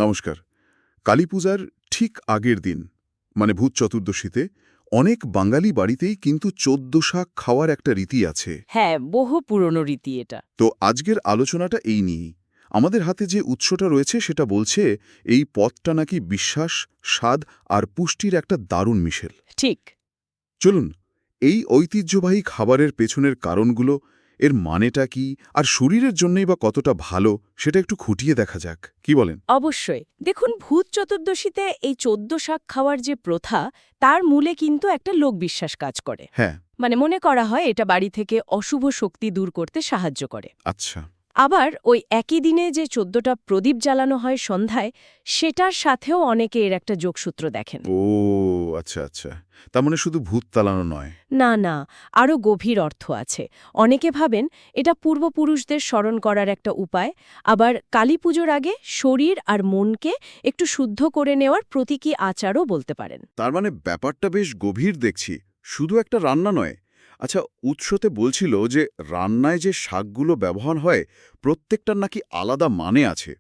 নমস্কার। কালীপূজার ঠিক আগের দিন মানে ভূত চতুর্দশীতে অনেক বাঙালি বাড়িতেই কিন্তু ১৪ শাক খাওয়ার একটা রীতি আছে। হ্যাঁ, বহু পুরনো রীতি এটা। তো আজকের আলোচনাটা এই নিয়েই। আমাদের হাতে যে উৎসটা রয়েছে সেটা বলছে এই পদটা নাকি বিশ্বাস, স্বাদ আর পুষ্টির একটা দারুণ মিশেল। ঠিক। চলুন এই ঐতিহ্যবাহী খাবারের পেছনের কারণগুলো, এর মানেটা কি আর শরীরের জন্যই বা কতটা ভালো সেটা একটু খুঁটিয়ে দেখা যাক, কি বলেন? অবশ্যই। দেখুন, ভূত চতুর্দশীতে এই ১৪ শাক খাওয়ার যে প্রথা, তার মূলে কিন্তু একটা লোকবিশ্বাস কাজ করে। হ্যাঁ। মানে মনে করা হয় এটা বাড়ি থেকে অশুভ শক্তি দূর করতে সাহায্য করে। আচ্ছা। আবার ওই একই দিনে যে ১৪টা প্রদীপ জ্বালানো হয় সন্ধ্যায়, সেটার সাথেও অনেকে এর একটা যোগসূত্র দেখেন। ও আচ্ছা আচ্ছা, তার মানে শুধু ভূত তাড়ানো নয়। না না, আরও গভীর অর্থ আছে। অনেকে ভাবেন এটা পূর্বপুরুষদের স্মরণ করার একটা উপায়, আবার কালীপুজোর আগে শরীর আর মনকে একটু শুদ্ধ করে নেওয়ার প্রতীকী আচারও বলতে পারেন। তার মানে ব্যাপারটা বেশ গভীর দেখছি, শুধু একটা রান্না নয়। আচ্ছা, উৎসতে বলছিল যে রান্নায় যে শাকগুলো ব্যবহার হয় প্রত্যেকটার নাকি আলাদা মানে আছে।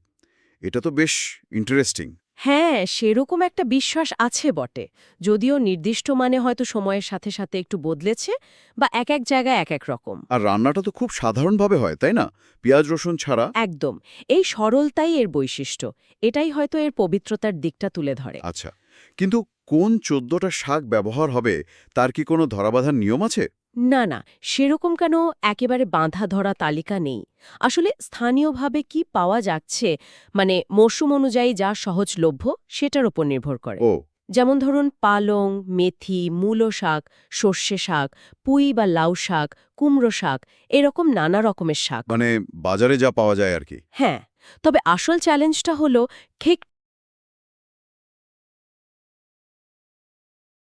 এটা তো বেশ ইন্টারেস্টিং। হ্যাঁ, সেরকম একটা বিশ্বাস আছে বটে, যদিও নির্দিষ্ট মানে হয়তো সময়ের সাথে সাথে একটু বদলেছে বা এক এক জায়গায় এক এক রকম। আর রান্নাটা তো খুব সাধারণভাবে হয়, তাই না? পেঁয়াজ রসুন ছাড়া। একদম। এই সরলতাই এর বৈশিষ্ট্য। এটাই হয়তো এর পবিত্রতার দিকটা তুলে ধরে। আচ্ছা, কিন্তু কোন ১৪টা শাক ব্যবহার হবে তার কি কোনো ধরাবাঁধার নিয়ম আছে? না না, সেরকম কেন একেবারে বাঁধা ধরা তালিকা নেই। আসলে স্থানীয়ভাবে কি পাওয়া যাচ্ছে, মানে মরশুম অনুযায়ী যা সহজলভ্য, সেটার উপর নির্ভর করে। ও যেমন ধরুন পালং, মেথি, মূলো শাক, সর্ষে শাক, পুঁই বা লাউ শাক, কুমড়ো শাক, এরকম নানা রকমের শাক। মানে বাজারে যা পাওয়া যায় আর কি। হ্যাঁ, তবে আসল চ্যালেঞ্জটা হলো ঠিক